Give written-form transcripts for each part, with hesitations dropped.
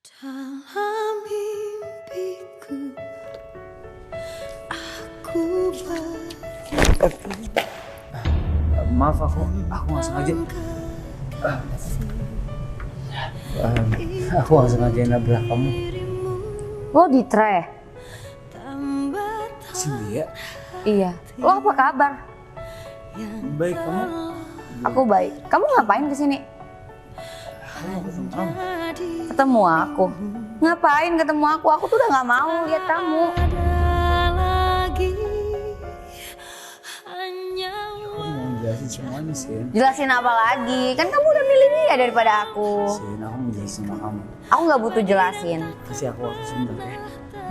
Dalam mimpiku, aku Maaf aku nggak sengaja. Aku nggak sengaja nabrak kamu. Lo di tray? Cynthia, Iya. Lo apa kabar? baik kamu? Aku baik. Kamu ngapain kesini? Ketemu kamu. Ketemu aku? Ngapain ketemu aku? Aku tuh udah nggak mau lihat kamu. Aku mau jelasin semuanya Sin. Jelasin apa lagi? Kan kamu udah milih dia daripada aku. Sin, aku mau jelasin sama kamu. Aku nggak butuh jelasin. Kasih aku waktu sebentar ya.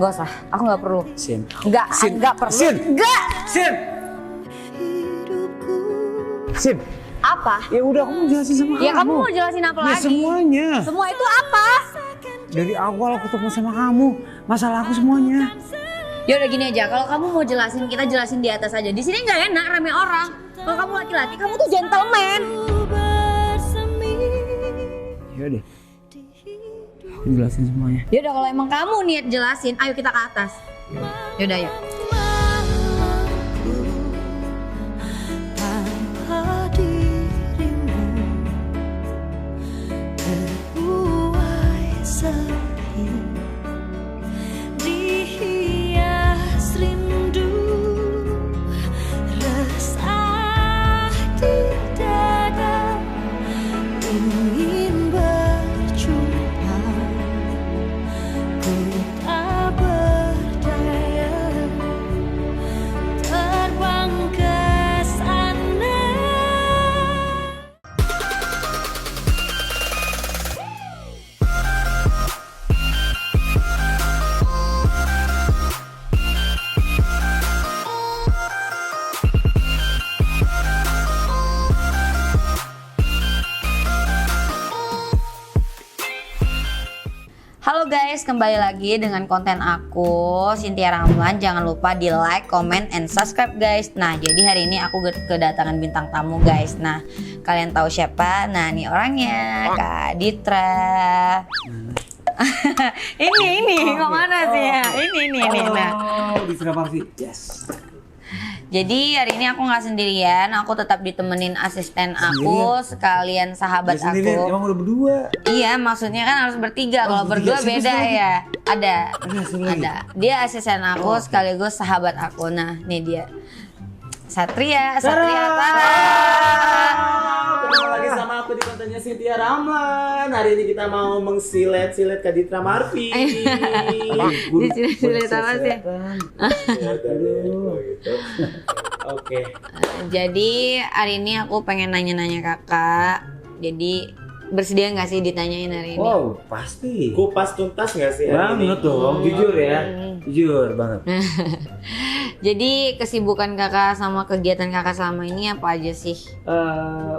Gak usah. Aku nggak perlu. Sin. Nggak perlu. Sin. Nggak. Sin. Sin. Apa? Ya udah aku mau jelasin sama Ya kamu. kamu mau jelasin apa Ya lagi? semuanya. Semua itu apa? Dari awal aku ketemu sama kamu, masalah aku semuanya. Ya udah gini aja, kalau kamu mau jelasin, kita jelasin di atas aja. Di sini nggak enak rame orang. Kalau kamu laki-laki, kamu tuh gentleman. Ya udah. Aku jelasin semuanya. Ya udah kalau emang kamu niat jelasin, ayo kita ke atas. Ya udah yuk. Tanpa dirimu terbuai sepi, dihias rindu, resah di dada, ingin berjumpa, ku tak berdaya, terbang ke sana. Halo guys, kembali lagi dengan konten aku, Cynthia Ramlan. Jangan lupa di like, comment, and subscribe guys. Nah, jadi hari ini aku kedatangan bintang tamu guys. Nah, kalian tahu siapa? Nah, ini orangnya, Kak Ditra. ini kemana sih ya? Ini. Nah, Oh, di Suraparsi. Yes. jadi hari ini aku nggak sendirian, aku tetap ditemenin asisten aku, sekalian sahabat Ya sendirian, aku. emang udah berdua. Iya, maksudnya kan harus bertiga. Kalau bertiga. berdua Siapa beda lagi? ya. Ada. satu lagi. Ada. Dia asisten aku sekaligus sahabat aku. Nah, nih dia. Satria Tara. Ketemu lagi sama aku di kontennya Cynthia Ramlan. Hari ini kita mau mengsilet-silet Kak Ditra Marfi. Di sini apa sih? Aduh, gitu. Oke. Jadi hari ini aku pengen nanya-nanya kakak. Jadi bersedia nggak sih ditanyain hari ini? Wow, pasti. Kupas tuntas nggak sih hari ini? Banget dong, jujur ya. Jujur banget. Jadi kesibukan kakak sama kegiatan kakak selama ini apa aja sih?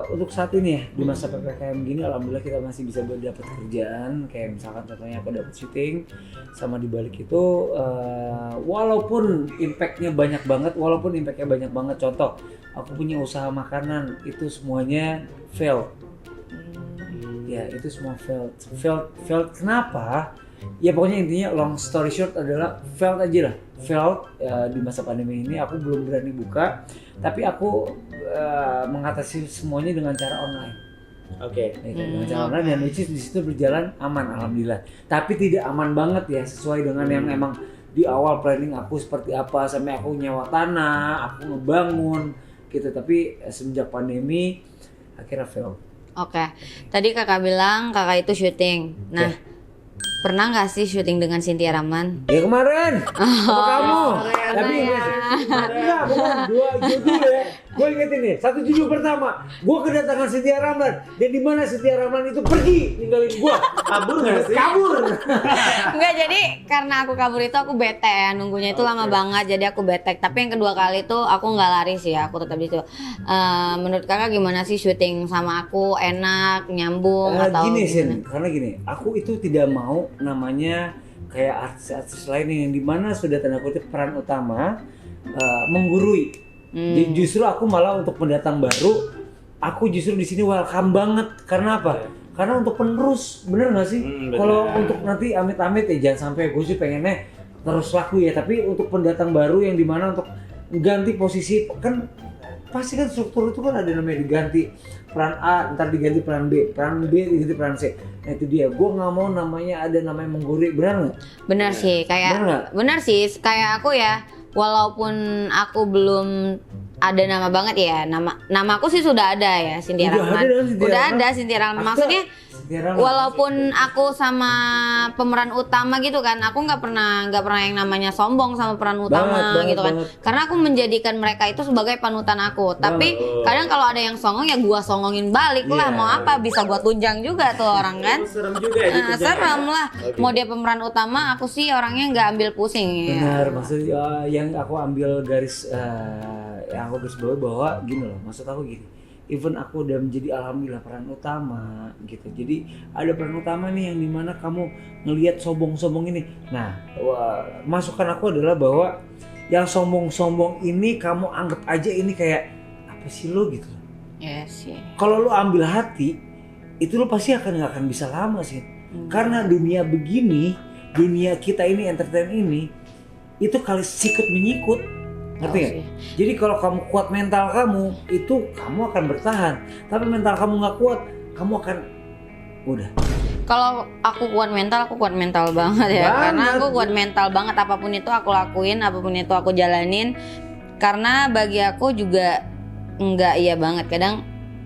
Untuk saat ini ya, di masa PPKM gini alhamdulillah kita masih bisa dapat kerjaan. Kayak misalkan contohnya aku dapat syuting. Sama dibalik itu walaupun impactnya banyak banget. Contoh, aku punya usaha makanan, itu semuanya fail. Ya itu semua failed. Kenapa? Ya pokoknya intinya long story short adalah failed aja lah. Di masa pandemi ini aku belum berani buka, tapi aku mengatasi semuanya dengan cara online. Oke. Dengan cara online dan which is di situ berjalan aman alhamdulillah. Tapi tidak aman banget ya, sesuai dengan yang emang di awal planning aku seperti apa, sampai aku nyewa tanah, aku ngebangun gitu. Tapi semenjak pandemi akhirnya fail. Oke, tadi kakak bilang kakak itu syuting. Nah, pernah nggak sih syuting dengan Cynthia Ramlan? Ya kemarin sama kamu. Tapi enggak, bukan dua judul ya. Gue ingetin nih, satu judul pertama, gue kedatangan Cynthia Ramlan, dan di mana Cynthia Ramlan itu pergi ninggalin gue. Kabur nggak sih? Kabur. Enggak, jadi karena aku kabur itu aku bete ya, nunggunya itu lama banget, jadi aku bete. Tapi yang kedua kali itu aku nggak lari sih, aku tetap di situ. Menurut kakak gimana sih syuting sama aku? Enak, nyambung atau Gini gimana? Sin, karena gini, aku itu tidak mau namanya kayak artis-artis lain yang dimana sudah tanda kutip peran utama menggurui. Jadi justru aku malah untuk pendatang baru, aku justru di sini welcome banget. Karena apa? Karena untuk penerus, bener nggak sih? Bener. Kalau untuk nanti amit-amit ya jangan sampai, gue sih pengennya terus laku ya. Tapi untuk pendatang baru yang dimana untuk ganti posisi kan pasti kan struktur itu kan ada namanya diganti peran A, ntar diganti peran B diganti peran C. Nah itu dia, gue nggak mau namanya menggurui, benar nggak? Benar sih, Benar nggak? benar sih, kayak aku ya, walaupun aku belum ada nama banget ya, nama aku sih sudah ada ya, Cynthia Udah Rahman. ada dong, Cynthia Udah Rahman. ada Cynthia Rahman. Aku- Maksudnya Cynthia Rahman. walaupun aku sama pemeran utama gitu kan, aku nggak pernah yang namanya sombong sama peran utama Banget, gitu kan. banget. Karena aku menjadikan mereka itu sebagai panutan aku. Tapi kadang kalau ada yang songong ya gua songongin balik lah. Iya. Mau apa, bisa gua tunjang juga tuh orang kan. Serem juga ya gitu. Serem lah. Oke. Mau dia pemeran utama, aku sih orangnya nggak ambil pusing ya. Benar, maksudnya yang aku ambil garis yang aku garis bawah bahwa gini loh, maksud aku gini. Even aku udah menjadi alhamdulillah peran utama gitu. Jadi ada peran utama nih yang dimana kamu ngelihat sombong-sombong ini. Nah, masukan aku adalah bahwa yang sombong-sombong ini kamu anggap aja ini kayak apa sih lo gitu. Iya sih. Kalau lo ambil hati, itu lo pasti nggak akan bisa lama sih. Karena dunia begini, dunia kita ini entertain ini, itu kali sikut menyikut. Ngerti Tahu nggak? sih. Jadi kalau kamu kuat mental kamu, itu kamu akan bertahan. Tapi mental kamu nggak kuat, kamu akan udah. Kalau aku kuat mental banget ya. Banget. Karena aku kuat mental banget, apapun itu aku lakuin, apapun itu aku jalanin. Karena bagi aku juga enggak iya banget. Kadang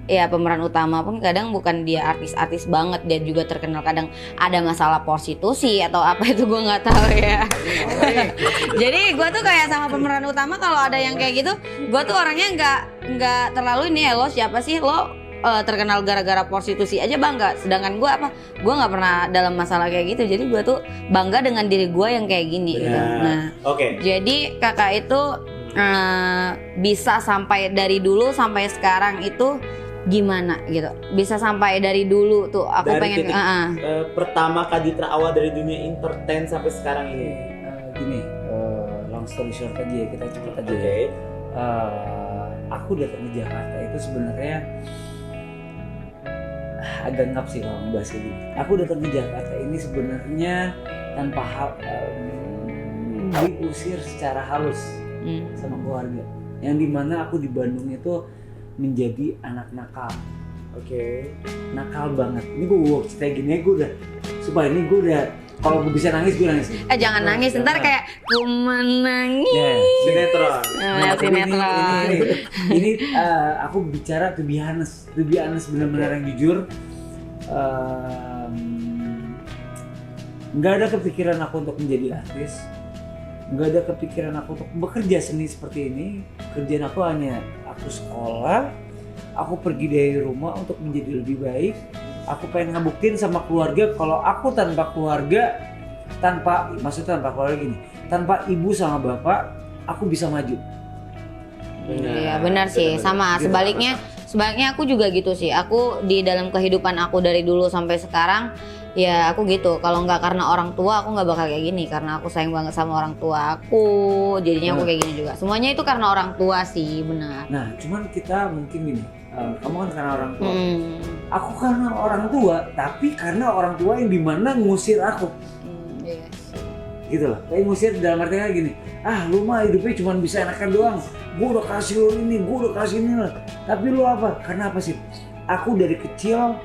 ya pemeran utama pun kadang bukan dia artis-artis banget, dia juga terkenal kadang ada masalah prostitusi atau apa itu gue nggak tahu ya. Jadi gue tuh kayak sama pemeran utama kalau ada yang kayak gitu, gue tuh orangnya nggak terlalu ini ya, lo siapa sih lo terkenal gara-gara prostitusi aja bangga, sedangkan gue gue nggak pernah dalam masalah kayak gitu. Jadi gue tuh bangga dengan diri gue yang kayak gini gitu. Nah, Oke. jadi kakak itu bisa sampai dari dulu sampai sekarang itu gimana gitu, bisa sampai dari dulu tuh aku Dari pengen titik, pertama Kak Ditra awal dari dunia entertain sampai sekarang ini. Gini, long story short aja ya, kita cepet aja Oke. ya. Aku datang ke Jakarta itu sebenarnya agak ngap sih kalau ngebahas kayak gitu. Aku datang ke Jakarta ini sebenarnya tanpa diusir secara halus sama keluarga. Yang dimana aku di Bandung itu menjadi anak nakal. Oke. Nakal banget. Ini gue cerita gini gue udah, supaya ini gue udah, kalau gue bisa nangis gue nangis. jangan nangis, ntar kayak ku menangis. Ya, Sinetron. Sinetron. Ini aku bicara to be honest benar-benar yang jujur. Nggak ada kepikiran aku untuk menjadi artis, nggak ada kepikiran aku untuk bekerja seni seperti ini. Kerjaan aku hanya aku sekolah, aku pergi dari rumah untuk menjadi lebih baik. Aku pengen ngebuktiin sama keluarga kalau aku tanpa keluarga, maksudnya tanpa keluarga gini, tanpa ibu sama bapak, aku bisa maju. Iya benar sih, sama Gitu. sebaliknya aku juga gitu sih. Aku di dalam kehidupan aku dari dulu sampai sekarang ya aku gitu. Kalau nggak karena orang tua aku nggak bakal kayak gini, karena aku sayang banget sama orang tua aku, jadinya aku kayak gini juga. Semuanya itu karena orang tua sih, benar. Nah, cuman kita mungkin gini, kamu kan karena orang tua, aku karena orang tua, tapi karena orang tua yang dimana ngusir aku, Iya. gitu loh. Kayak ngusir dalam artinya kayak gini, lu mah hidupnya cuma bisa enakan doang. Gue udah kasih lo ini, gue udah kasih ini lah. Tapi lu apa? Karena apa sih? Aku dari kecil,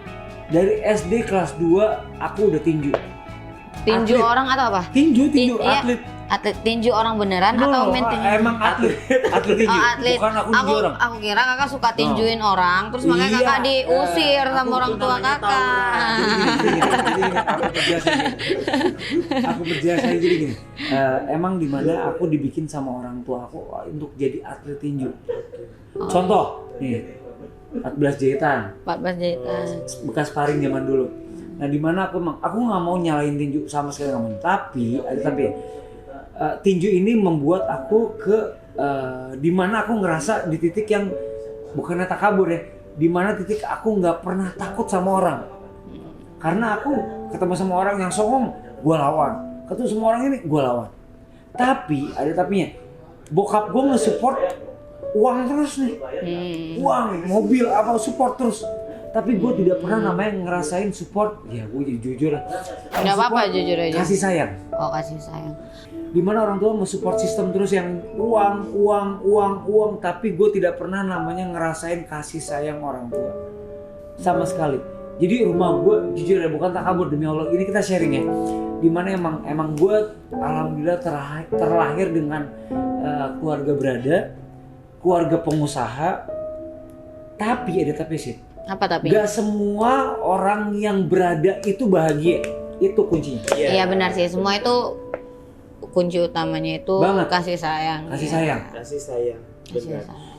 dari SD kelas 2, aku udah tinju. Tinju Atlet. orang atau apa? Tinju, Iya. atlet. Atlet tinju orang beneran atau main tinju? Emang atlet tinju. Oh, atlet. Bukan aku tinju orang. Aku kira kakak suka tinjuin orang, terus makanya Iya. kakak diusir sama Aku orang tua namanya kakak. Aku berjasa jadi gini. Emang dimana aku dibikin sama orang tua aku untuk jadi atlet tinju. Contoh, nih 14 jahitan, 14 jahitan. bekas sparring zaman dulu. Nah dimana aku nggak mau nyalain tinju sama sekali nggak mau. Tapi ya. Tinju ini membuat aku dimana aku ngerasa di titik yang bukannya takabur ya, dimana titik aku nggak pernah takut sama orang. Karena aku ketemu sama orang yang songong, gue lawan. Ketemu sama orang ini, gue lawan. Tapi ada tapinya, bokap gue nge-support uang terus nih, uang, mobil, apa support terus. tapi gue tidak pernah namanya ngerasain support. Ya gue jadi jujur. Nggak apa-apa, Support, jujur aja. Kasih sayang. Oh, kasih sayang. Dimana orang tua nge-support sistem terus yang uang, tapi gue tidak pernah namanya ngerasain kasih sayang orang tua sama sekali. Jadi rumah gue jujur ya, bukan tak kabur demi Allah, ini kita sharing ya. Dimana emang gue alhamdulillah terlahir dengan keluarga berada, keluarga pengusaha, tapi ada tapi sih. Apa tapi? Gak semua orang yang berada itu bahagia, itu kuncinya. Iya benar sih, semua itu kunci utamanya itu Banget. kasih sayang. Kasih Iya. sayang. Kasih sayang. Kasih Benar. sayang.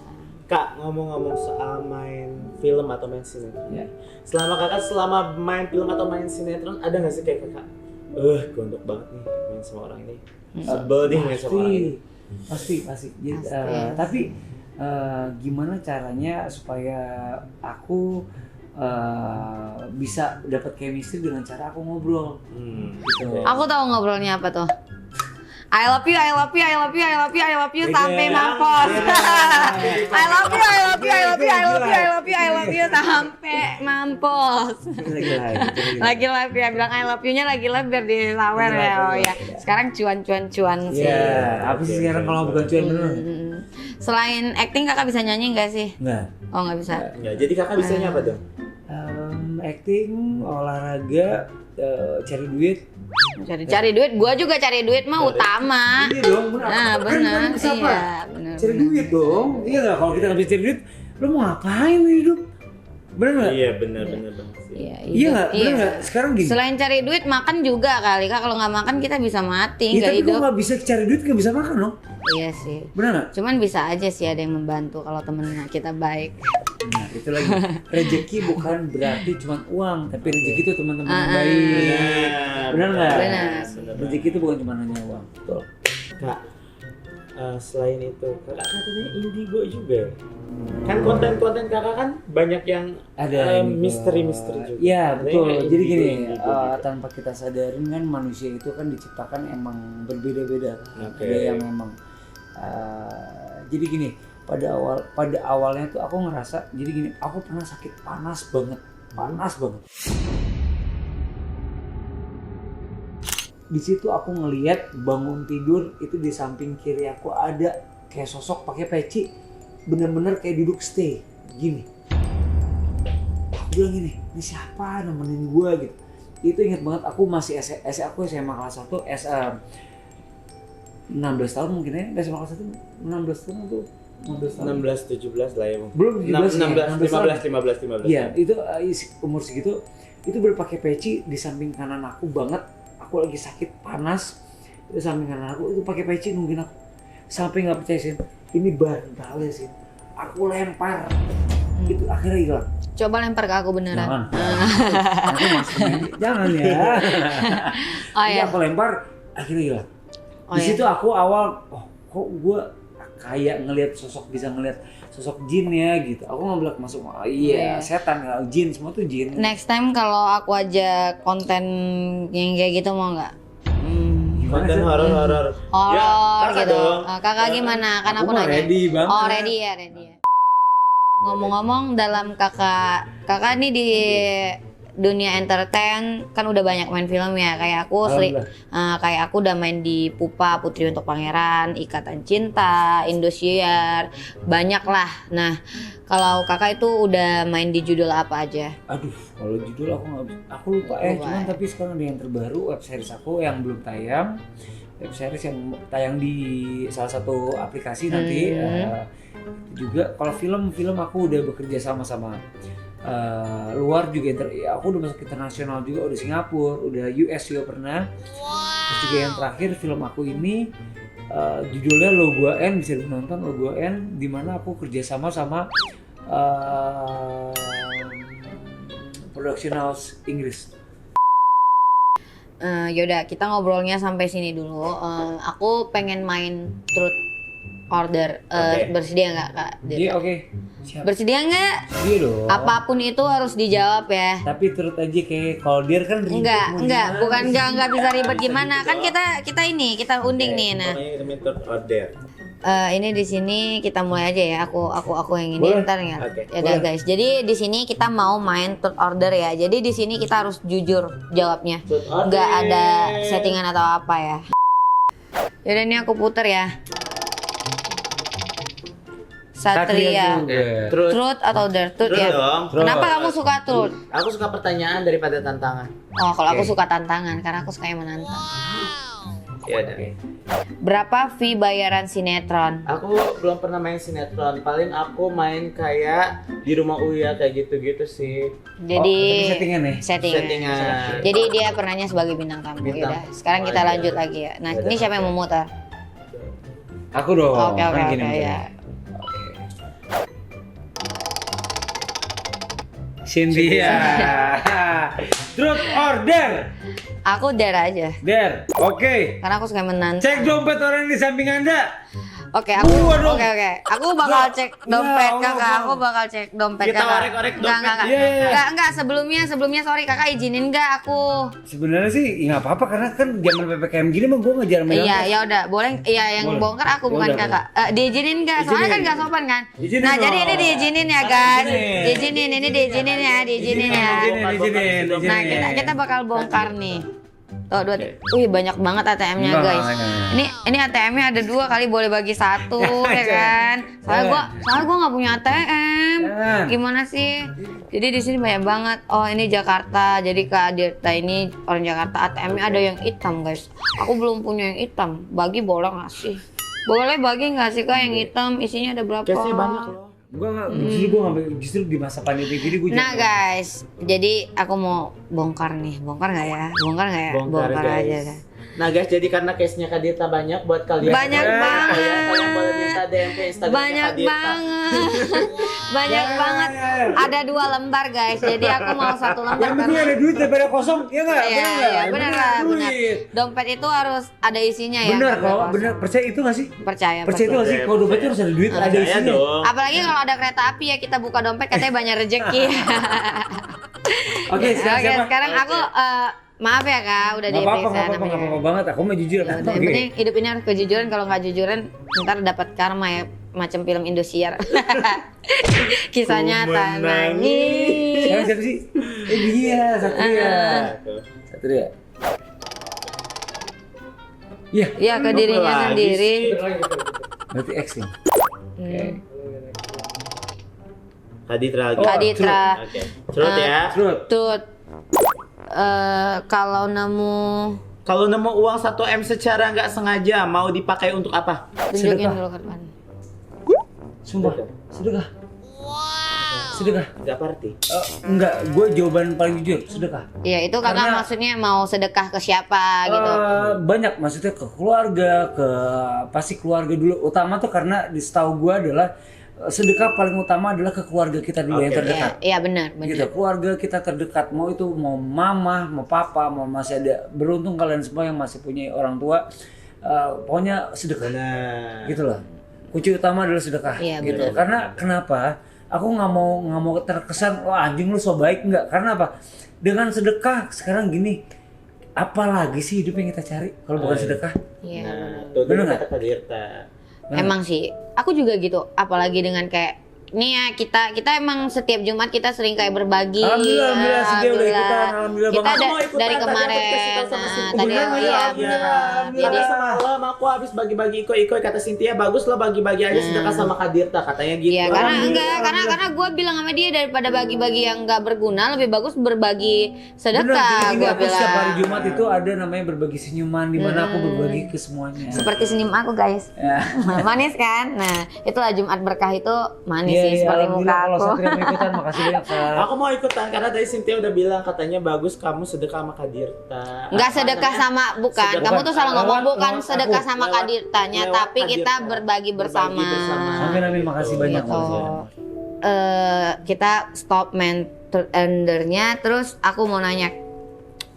Kak, ngomong-ngomong soal main film atau main sinetron. Ya. Selama main film atau main sinetron, ada nggak sih kayak kakak? Gondok banget nih main sama orang ini. Sebel nih main sama orang ini. Pasti. Jadi, tapi gimana caranya supaya aku bisa dapat chemistry dengan cara aku ngobrol. Gitu. Aku tahu ngobrolnya apa tuh. I love you Beda. sampai mampus. I love you sampai mampus. Lagi live ya, bilang I love you-nya lagi live biar dilawer ya. Oh ya. Sekarang cuan sih. Ya, apa sih sekarang kalau bukan cuan bener? Selain acting kakak bisa nyanyi nggak sih? Nggak. Oh nggak bisa. Ya, jadi kakak bisanya apa dong? Acting, olahraga, cari duit. Cari duit, gua juga cari duit mah utama. Iya dong, benar. Nah, Kan benar. kita bisa apa? Iya, benar. Cari duit dong. Iya nggak? Kalau kita nggak bisa cari duit, lu mau ngapain hidup? Bener nggak? Iya benar banget sih. Iya nggak? Bener nggak? Sekarang gini. Selain cari duit, makan juga kali Kak. Kalau nggak makan kita bisa mati, Iya, nggak tapi hidup. kalau nggak bisa cari duit nggak bisa makan dong. Iya sih. Bener nggak? Cuman bisa aja sih ada yang membantu kalau temennya kita baik. Nah itu lagi. Rezeki bukan berarti cuma uang, tapi rezeki itu teman-teman yang baik. Bener nggak? Benar. Rezeki itu bukan cuma hanya uang. Betul. Kak, selain itu kakak katanya indigo juga. Kan konten-konten kakak kan banyak yang Ada misteri-misteri juga. Iya betul. Katanya Jadi indigo, gini, indigo gitu. tanpa kita sadarin kan manusia itu kan diciptakan emang berbeda-beda. Oke. Ada yang memang. Jadi gini, pada awalnya tuh aku ngerasa. Jadi gini, aku pernah sakit panas banget. Di situ aku ngelihat bangun tidur itu di samping kiri aku ada kayak sosok pakai peci, bener-bener kayak duduk stay gini. Aku bilang gini, ini siapa nemenin gua gitu. Itu inget banget, aku masih aku SMA kelas 1, 16 tahun mungkin ya, SMA kelas 1 16 tahun atau 15 tahun. 16-17 lah ya. Belum 17 15. Iya, itu umur segitu itu berpakai peci di samping kanan aku banget. Aku lagi sakit panas, di samping kanan aku itu pakai peci nungguin aku. Sampai nggak percaya sih, ini bantalnya sih. Aku lempar, itu akhirnya hilang. Coba lempar ke aku beneran. Jangan. Aku masuk jangan ya. Oh Jadi ya. aku lempar, akhirnya hilang. Oh, Di situ aku awal, kok gue kayak bisa ngelihat sosok jin ya gitu. Aku nggak bilang masuk, iya setan ya, jin semua tuh jin. Next time kalau aku aja konten yang kayak gitu mau nggak? Konten horor. Horor kakak gitu. dong. Kakak gimana? Kan aku mah nanya. ready banget. Oh ready ya. Ngomong-ngomong dalam kakak nih di dunia entertain kan udah banyak main film ya, kayak aku udah main di Pupa, Putri untuk Pangeran, Ikatan Cinta, Indosiar, banyak lah. Nah kalau kakak itu udah main di judul apa aja? Aduh, kalau judul aku lupa cuman tapi sekarang ada yang terbaru, web series aku yang belum tayang, web series yang tayang di salah satu aplikasi nanti. Itu juga kalau film aku udah bekerja sama luar juga, aku udah masuk internasional juga, udah Singapura, udah US juga pernah. Terus juga yang terakhir film aku ini judulnya Lo Gua N, bisa ditonton Lo Gua N, di mana aku kerjasama sama production house Inggris. Yaudah kita ngobrolnya sampai sini dulu. Aku pengen main Truth Order. Bersedia nggak kak? Iya oke. Siap. Bersedia nggak? Iya dong. Apapun itu harus dijawab ya. Tapi turut aja kayak kalau dia kan ribet. Enggak bisa ribet gimana. Kan kita unding nih. Nah, Pokoknya kita main Truth Order. Ini di sini kita mulai aja ya. Aku yang ini Boleh. ntar ya. Oke. Ya udah guys. Jadi di sini kita mau main truth order ya. Jadi di sini kita harus jujur jawabnya. Truth order. Nggak ada settingan atau apa ya. Yaudah ini aku puter ya. Satria. juga. Truth. Truth atau dare? Truth Truth ya. dong. Kenapa kamu suka truth? Aku suka pertanyaan daripada tantangan. Oh, kalau aku Oke. suka tantangan karena aku suka yang menantang. Ya udah. Berapa fee bayaran sinetron? Aku belum pernah main sinetron. Paling aku main kayak di rumah Uya kayak gitu-gitu sih. Jadi tapi settingan ya? settingan. Jadi dia pernahnya sebagai bintang tamu. Bintang. Yaudah, sekarang kita Oh, lanjut iya. lagi ya. Nah, Yaudah, ini siapa yang oke. mau muter? Aku dong. Oke, kan oke, gini oke, modelnya. ya. Oke. Cynthia. Truth or dare? Aku dare aja. Dare. Oke. Karena aku suka menantang. Cek dompet orang di samping Anda. Oke, aku Gua dong. oke. Aku bakal cek dompet Ya, Kakak. Allah. Aku bakal cek dompet Kita Kakak. orek-orek Enggak, dompet. enggak. Iya, iya. Enggak, sebelumnya sorry Kakak izinin enggak aku. Sebenarnya sih ya nggak apa-apa karena kan zaman PPKM gini mah gue ngejar megang. Iya, ya udah, boleh. Iya, yang Boleh. bongkar aku bukan Udah, Kakak. Diizinin enggak? Soalnya Izinin. kan enggak sopan kan? Izinin Nah, jadi dong. ini diizinin ya, guys. Izinin. Diizinin, ini diizinin ya, diizinin ya. Izinin. Nah, kita bakal bongkar nih. Tuh, dua. Wih, banyak banget ATM-nya, Enggak, guys. enggak. Ini ATM-nya ada 2 kali boleh bagi 1 ya kan. Soalnya gua nggak punya ATM. Jangan. Gimana sih? Jadi di sini banyak banget. Oh, ini Jakarta. Jadi Kak Dirta ini orang Jakarta. ATM-nya ada yang hitam, guys. Aku belum punya yang hitam. Bagi boleh nggak sih? Boleh bagi nggak sih Kak yang hitam? Isinya ada berapa? Case-nya banyak loh. Gue nggak, justru di masa pandemi gini gue. Nah guys, jadi aku mau bongkar nih. Bongkar nggak ya? Bongkar Bongkar, aja. guys. Nah guys, jadi karena case-nya Kak Dirta banyak buat kalian. Banyak banget. Kalian boleh minta DM ke Instagram Banyak Kak Dirta. banget. Banyak Ya, banget. ya. Ada 2 lembar guys. Jadi aku mau 1 lembar Yang penting karena ada duit daripada kosong, ya nggak? Iya, benar lah, benar. Duit. Dompet itu harus ada isinya ya. Bener nggak kok, boleh bener. kosong. Percaya itu nggak sih? Percaya. Percaya itu nggak sih? Kalau dompet itu harus ada duit, ada Percaya isinya. dong. Apalagi kalau ada kereta api ya kita buka dompet katanya banyak rezeki. Oke, siapa? Sekarang aku maaf ya Kak, udah Nggak apa-apa, diperiksa nggak apa-apa banget. Aku mau jujur. Ya kan? udah, yang Oke. penting hidup ini harus kejujuran, kalau nggak jujuran ntar dapat karma ya, macam film Indosiar. Kisah nyata nangis. Sekarang siapa sih? Dia, Satria. Satria. Iya. Ya ke dirinya Lagi sendiri. Berarti X nih. Kak Dirta lagi. Kak Ditra. Oke. Truth ya. Truth. Tut. Kalau Kalau nemu uang 1 M secara nggak sengaja mau dipakai untuk apa? tunjukin Sedekah. dulu ke depan. Sumpah. Sedekah. Sedekah. Nggak party. Enggak, gue jawaban paling jujur, sedekah. Iya itu kakak Karena- maksudnya mau sedekah ke siapa gitu. Banyak, maksudnya ke keluarga, pasti keluarga dulu. Utama tuh karena di setahu gue adalah sedekah paling utama adalah ke keluarga kita dulu yang Oke. terdekat. Iya benar Gitu, benar. keluarga kita terdekat, mau itu mau mama, mau papa, mau masih ada, beruntung kalian semua yang masih punya orang tua, pokoknya sedekah. Benar. Gitu loh. Kunci utama adalah sedekah. Iya, Gitu. benar. Karena kenapa? Aku nggak mau terkesan wah anjing lu so baik, nggak. Karena apa? Dengan sedekah sekarang gini, apa lagi sih hidup yang kita cari kalau bukan sedekah? Iya. Nah, tuh Bener dia nggak? kata Kak Dirta. Emang sih, aku juga gitu. Apalagi dengan kayak nih ya kita emang setiap Jumat kita sering kayak berbagi. Alhamdulillah, Cynthia udah ikutan, alhamdulillah Kita banget. da- Aku mau ikutan, dari tadi aku kemarin. dikasih tahu sama Nah, Cynthia. tadi Beneran, iya ya? beneran. Alhamdulillah. Jadi semalam aku habis bagi-bagi iko-iko kata Cynthia bagus lah bagi-bagi aja sedekah sama Kak Dirta katanya gitu. iya karena Alhamdulillah, karena gue bilang sama dia daripada bagi-bagi yang nggak berguna lebih bagus berbagi sedekah. Bener, jadi Gue aku setiap hari bilang. Jumat itu ada namanya berbagi senyuman di mana aku berbagi ke semuanya. Seperti senyum aku guys. Ya. Manis kan? Nah itulah Jumat berkah itu manis Iya, sih iya, seperti muka alhamdulillah kalau aku. Satria mau ikutan, makasih banyak Kak. Aku mau ikutan karena tadi Cynthia udah bilang katanya bagus kamu sedekah sama Kak Dirta. Nggak Apa sedekah namanya? sama bukan. Sedekah. Kamu tuh salah ngomong Lewat- bukan lewat sedekah aku. sama Lewat- Kak Dirtanya, lewat tapi Kak kita Dirta. berbagi bersama. Amin amin, makasih banyak. Gitu. makasih banyak. Kita stop endernya, terus aku mau nanya.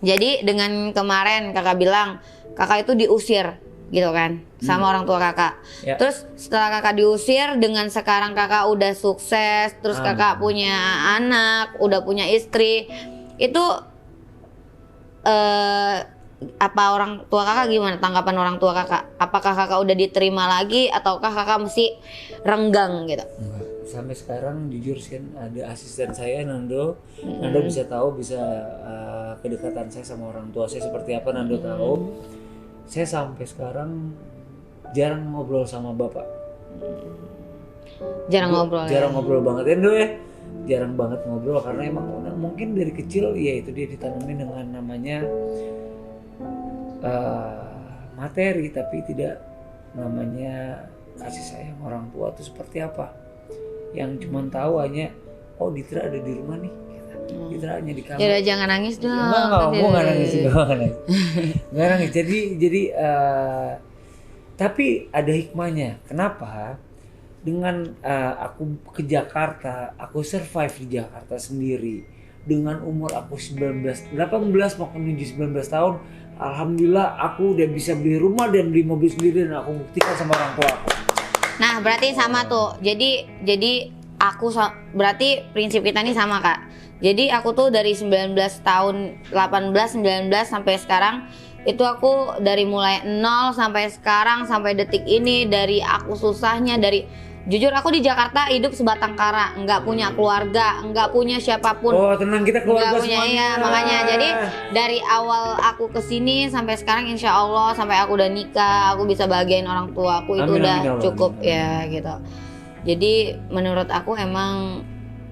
Jadi dengan kemarin kakak bilang kakak itu diusir gitu kan sama orang tua kakak. Ya. Terus setelah kakak diusir, dengan sekarang kakak udah sukses, terus kakak punya anak, udah punya istri, itu apa orang tua kakak gimana, tanggapan orang tua kakak? Apakah kakak udah diterima lagi ataukah kakak mesti renggang gitu? Enggak. Sampai sekarang jujur sih ada asisten saya Nando. Nando bisa tahu bisa kedekatan saya sama orang tua saya seperti apa, Nando tahu. Saya sampai sekarang jarang ngobrol sama bapak. Jarang ngobrol. Jarang ngobrol banget ya Ndo ya. Jarang banget ngobrol karena emang mungkin dari kecil ya itu dia ditanamin dengan namanya materi tapi tidak namanya kasih sayang orang tua itu seperti apa. Yang cuman tahu hanya oh Ditra ada di rumah nih. Ditra hanya di kamar. Ya udah jangan nangis dong. Enggak nangis. Enggak nangis. Jadi tapi ada hikmahnya. Kenapa? Dengan aku ke Jakarta, aku survive di Jakarta sendiri dengan umur aku 18 mau menuju 19 tahun. Alhamdulillah aku udah bisa beli rumah dan beli mobil sendiri dan aku buktikan sama orang tua aku. Nah berarti sama tuh. Jadi aku berarti prinsip kita nih sama Kak. Jadi aku tuh dari 19 tahun 18 19 sampai sekarang itu aku dari mulai 0 sampai sekarang sampai detik ini, dari aku susahnya, dari jujur aku di Jakarta hidup sebatang kara, nggak punya keluarga, nggak punya siapapun. Oh tenang, kita keluarga nggak punya, semuanya. iya makanya jadi dari awal aku kesini sampai sekarang insya Allah sampai aku udah nikah aku bisa bahagiain orang tua aku itu Amin, udah amin, ya Allah. cukup Amin. ya gitu. Jadi menurut aku emang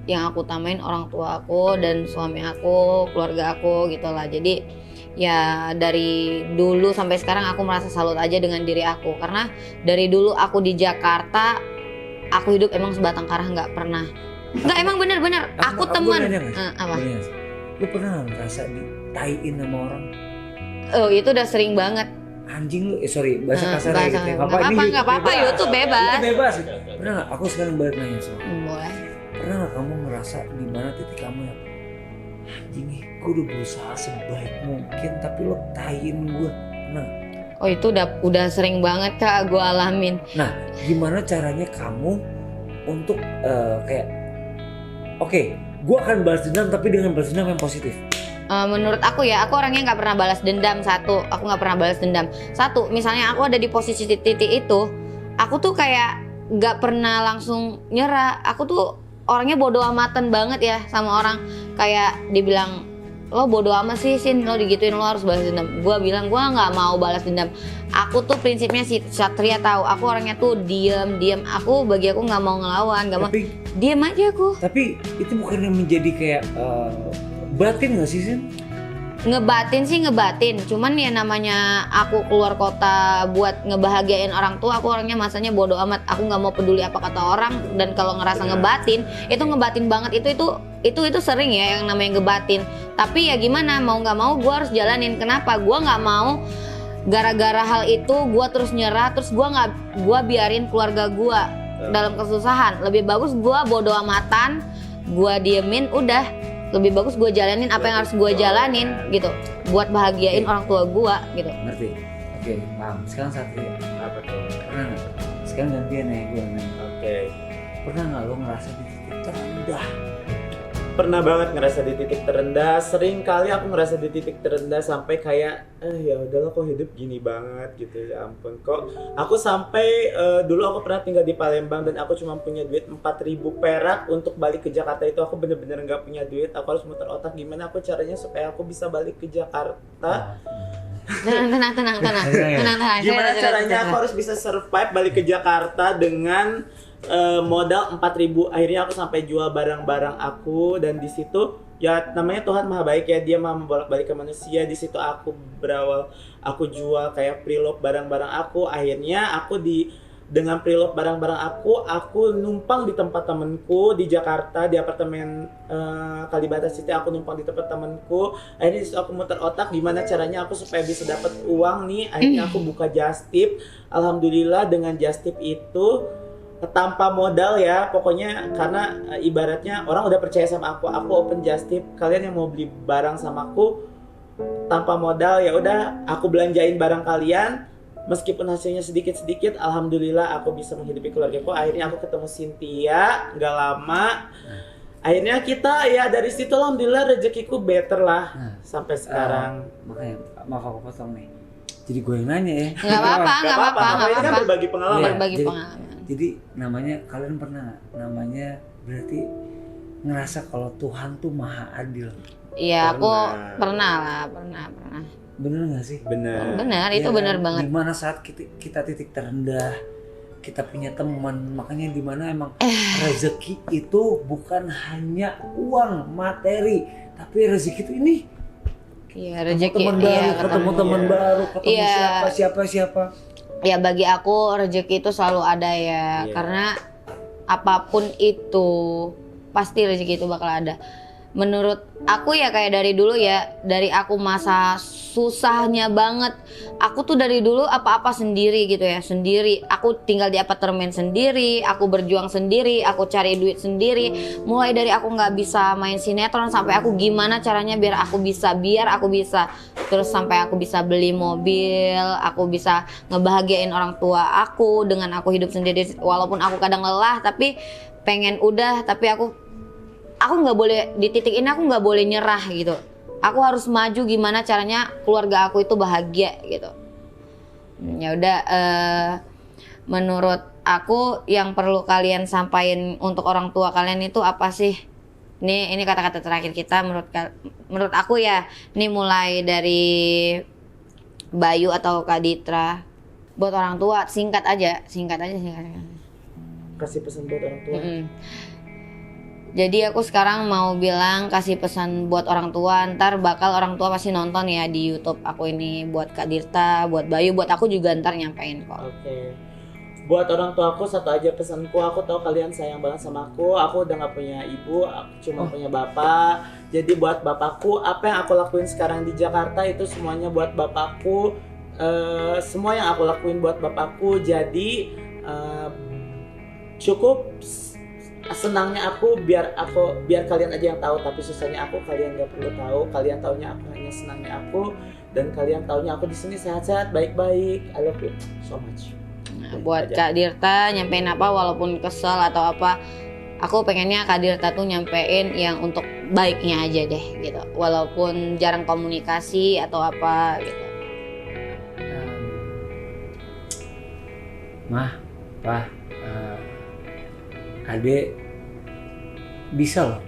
yang aku utamain orang tua aku dan suami aku, keluarga aku gitulah. Jadi ya dari dulu sampai sekarang aku merasa salut aja dengan diri aku karena dari dulu aku di Jakarta aku hidup emang sebatang kara, nggak pernah. Nggak, emang bener-bener aku teman. Apa? Lu pernah nggak ngerasa ditaiin sama orang? Oh itu udah sering banget. Anjing lu, sorry bahasa kasar gitu ya. Nggak apa-apa, YouTube bebas. Itu bebas. Pernah nggak? Aku sekarang balik nanya sama. Boleh. Pernah nggak kamu ngerasa di mana titik kamu yang anjing nih, gue udah berusaha sebaik mungkin tapi lo taiin gue. Pernah? Oh itu udah sering banget Kak gue alamin. Nah, gimana caranya kamu untuk kayak oke, gue akan balas dendam tapi dengan balas dendam yang positif. Menurut aku ya, aku orangnya nggak pernah balas dendam. Satu, aku nggak pernah balas dendam. Satu, misalnya aku ada di posisi titik itu, aku tuh kayak nggak pernah langsung nyerah. Aku tuh orangnya bodo amatan banget ya sama orang. Kayak dibilang lo bodo amat sih Sin, lo digituin lo harus balas dendam. Gue bilang gue nggak mau balas dendam. Aku tuh prinsipnya si Satria tahu, aku orangnya tuh diem. Aku bagi aku nggak mau ngelawan, nggak mau, diem aja aku. Tapi itu bukannya menjadi kayak batin nggak sih Sin? Ngebatin sih ngebatin, cuman ya namanya aku keluar kota buat ngebahagiain orang tua, aku orangnya masanya bodo amat. Aku nggak mau peduli apa kata orang, dan kalau ngerasa ngebatin itu ngebatin banget. Itu sering ya yang namanya ngebatin. Tapi ya gimana, mau nggak mau gue harus jalanin. Kenapa? Gue nggak mau gara-gara hal itu gue terus nyerah, terus gue biarin keluarga gue dalam kesusahan. Lebih bagus gue bodo amatan, gue diemin, udah. Lebih bagus gue jalanin apa yang harus gue jalanin gitu, buat bahagiain orang tua gue gitu. Ngerti? Oke, paham. Sekarang Satria, Apa tuh? pernah nggak? Sekarang gantian ya gue nanya. Oke. Pernah nggak lo ngerasa di titik terendah? Pernah banget ngerasa di titik terendah. Sering kali aku ngerasa di titik terendah sampai kayak ya udahlah kok hidup gini banget gitu, ya ampun. Kok aku sampai dulu aku pernah tinggal di Palembang dan aku cuma punya duit 4.000 perak untuk balik ke Jakarta. Itu aku bener-bener nggak punya duit. Aku harus muter otak gimana aku caranya supaya aku bisa balik ke Jakarta. Tenang. Gimana caranya aku harus bisa survive balik ke Jakarta dengan modal 4.000. Akhirnya aku sampai jual barang-barang aku, dan di situ ya namanya Tuhan Maha Baik ya, Dia Maha membolak-balik ke manusia. Di situ aku berawal, aku jual kayak preloved barang-barang aku. Akhirnya aku dengan preloved barang-barang aku numpang di tempat temenku di Jakarta, di apartemen Kalibata City. Aku numpang di tempat temenku. Akhirnya disitu aku muter otak gimana caranya aku supaya bisa dapat uang nih. Akhirnya aku buka just tip. Alhamdulillah dengan just tip itu tanpa modal ya, pokoknya karena ibaratnya orang udah percaya sama aku open just tip. Kalian yang mau beli barang sama aku tanpa modal, ya udah aku belanjain barang kalian. Meskipun hasilnya sedikit-sedikit, alhamdulillah aku bisa menghidupi keluargaku. Akhirnya aku ketemu Cynthia, nggak lama. akhirnya kita ya dari situ alhamdulillah rezekiku better lah Nah, sampai sekarang. Makanya maaf aku potong nih. Jadi gue yang nanya ya. Nggak apa-apa, Gak apa-apa, ini kan apa-apa. berbagi pengalaman. Iya, Berbagi jadi- pengalaman. Jadi namanya kalian pernah nggak? Namanya berarti ngerasa kalau Tuhan tuh maha adil. Iya, aku Pernah. pernah lah, pernah. Bener nggak sih? Bener. Benar, itu Iya benar kan? banget. Dimana saat kita titik terendah, kita punya teman, makanya dimana emang rezeki itu bukan hanya uang materi, tapi rezeki itu ini Iya, rezeki. teman Iya, baru, ketemu teman Iya. baru, ketemu Iya. siapa. Ya bagi aku rezeki itu selalu ada ya, Iya. karena apapun itu pasti rezeki itu bakal ada. Menurut aku ya kayak dari dulu ya, dari aku masa susahnya banget, aku tuh dari dulu apa-apa sendiri gitu ya, sendiri. Aku tinggal di apartemen sendiri, aku berjuang sendiri, aku cari duit sendiri. Mulai dari aku nggak bisa main sinetron sampai aku gimana caranya biar aku bisa. Terus sampai aku bisa beli mobil, aku bisa ngebahagiain orang tua aku dengan aku hidup sendiri. Walaupun aku kadang lelah, tapi pengen udah, tapi aku nggak boleh di titik ini, aku nggak boleh nyerah gitu. Aku harus maju gimana caranya keluarga aku itu bahagia gitu. Ya udah, menurut aku yang perlu kalian sampaikan untuk orang tua kalian itu apa sih? Ini kata-kata terakhir kita menurut aku ya. Ini mulai dari Bayu atau Kak Ditra. Buat orang tua singkat aja. Kasih pesan buat orang tua. Mm-mm. Jadi aku sekarang mau bilang kasih pesan buat orang tua, ntar bakal orang tua pasti nonton ya di YouTube aku ini, buat Kak Dirta, buat Bayu, buat aku juga ntar nyampein kok. Oke. Buat orang tua aku satu aja pesanku, aku tahu kalian sayang banget sama aku udah gak punya ibu, aku cuma punya bapak. Jadi buat bapakku, apa yang aku lakuin sekarang di Jakarta itu semuanya buat bapakku. Semua yang aku lakuin buat bapakku, jadi cukup senangnya aku biar kalian aja yang tahu, tapi susahnya aku kalian gak perlu tahu. Kalian taunya aku hanya senangnya aku, dan kalian taunya aku di sini sehat-sehat, baik-baik. I love you so much. Nah, buat Kak Dirta nyampein apa walaupun kesel atau apa, aku pengennya Kak Dirta tuh nyampein yang untuk baiknya aja deh gitu, walaupun jarang komunikasi atau apa gitu. Mah, Pak, Ade bisa loh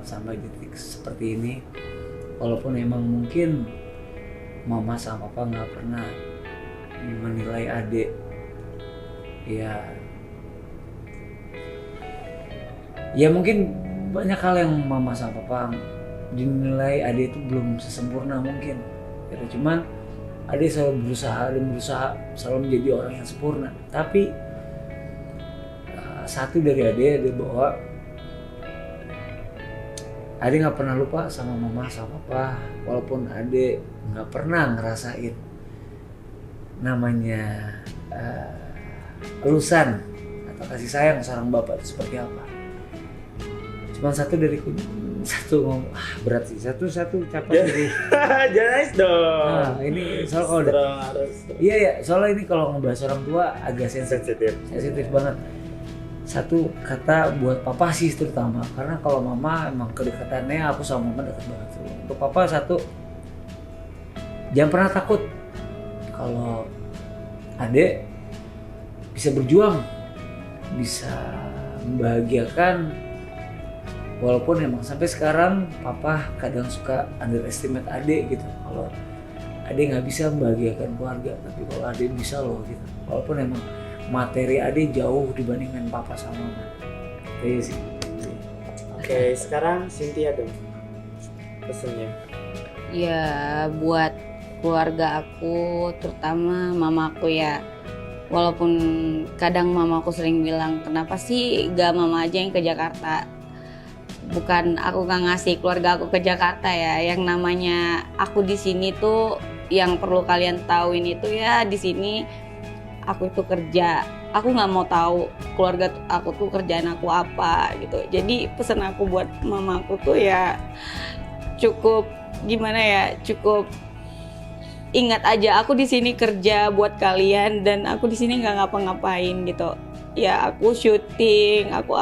sampai titik seperti ini, walaupun emang mungkin mama sama papa nggak pernah menilai Ade ya mungkin banyak hal yang mama sama papa dinilai Ade itu belum sesempurna mungkin gitu. Cuman Ade selalu berusaha selalu menjadi orang yang sempurna. Tapi satu dari Ade bahwa Ade nggak pernah lupa sama mama sama papa, walaupun Ade nggak pernah ngerasain namanya elusan atau kasih sayang seorang bapak itu seperti apa. Cuman satu ngomong berat sih, satu capek sih. Jangan nangis dong. Nah, ini soal kalau udah harus iya soalnya ini kalau ngebahas orang tua agak sensitif banget. Satu kata buat papa sih terutama, karena kalau mama emang kedekatannya aku sama mama dekat banget. Untuk papa satu, jangan pernah takut kalau Ade bisa berjuang, bisa membahagiakan. Walaupun emang sampai sekarang papa kadang suka underestimate Ade gitu, kalau Ade nggak bisa membahagiakan keluarga, tapi kalau Ade bisa loh gitu. Walaupun emang materi Ade jauh dibandingkan papa sama mama. Iya sih. Oke, sekarang Cynthia dong pesennya. Ya buat keluarga aku, terutama mamaku ya. Walaupun kadang mamaku sering bilang, kenapa sih gak mama aja yang ke Jakarta? Bukan aku gak ngasih keluarga aku ke Jakarta ya. Yang namanya aku di sini tuh, yang perlu kalian tahuin itu ya, di sini aku itu kerja. Aku nggak mau tahu keluarga aku tuh kerjaan aku apa gitu. Jadi pesan aku buat mamaku tuh ya cukup gimana ya, cukup ingat aja aku di sini kerja buat kalian dan aku di sini nggak ngapa-ngapain gitu. ya aku syuting, aku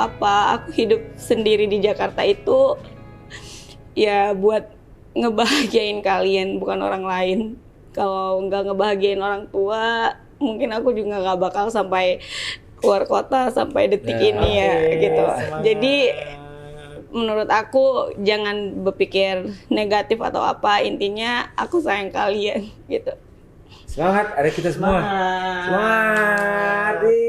hidup sendiri di Jakarta itu ya buat ngebahagiain kalian, bukan orang lain. Kalau nggak ngebahagiain orang tua, mungkin aku juga nggak bakal sampai keluar kota sampai detik ini ya gitu. Semangat. Jadi menurut aku jangan berpikir negatif atau apa, intinya aku sayang kalian gitu. Semangat, ada kita semua. Semangat. Iya.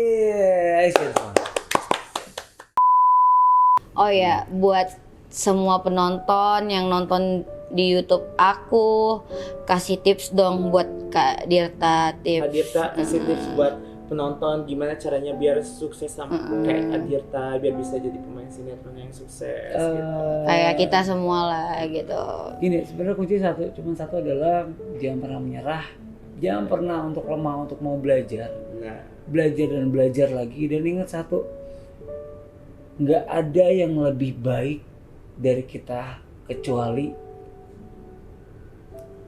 Oh ya, buat semua penonton yang nonton di YouTube aku, kasih tips dong buat Kak Dirta, Kak Dirta kasih tips buat penonton gimana caranya biar sukses sama kayak Kak Dirta, biar bisa jadi pemain sinetron yang sukses gitu. kayak kita semua lah gitu. Gini, sebenarnya kunci cuma satu adalah jangan pernah menyerah, jangan pernah untuk lemah untuk mau belajar, Nah, belajar dan belajar lagi. Dan ingat satu, nggak ada yang lebih baik dari kita kecuali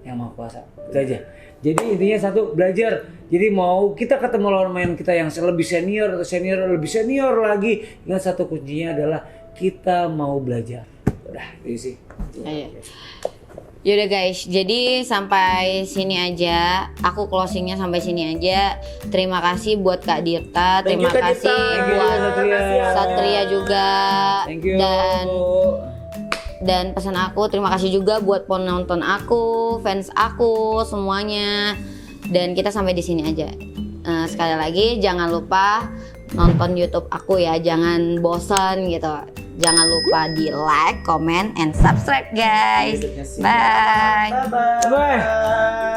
yang Maha Kuasa. Itu aja. Jadi intinya satu, belajar. Jadi mau kita ketemu lawan main kita yang lebih senior atau lebih senior lagi, ingat satu kuncinya adalah kita mau belajar. Udah, itu sih. Ayo. Yaudah guys, jadi sampai sini aja. Aku closingnya sampai sini aja. Terima kasih buat Kak Dirta, Thank you, terima Kak kasih Dirta. buat Satria. Satria juga. Thank you. Dan pesan aku, terima kasih juga buat penonton aku, fans aku, semuanya. Dan kita sampai di sini aja. Sekali lagi, jangan lupa nonton YouTube aku ya, jangan bosan gitu. Jangan lupa di like, comment, and subscribe guys. Bye. bye bye.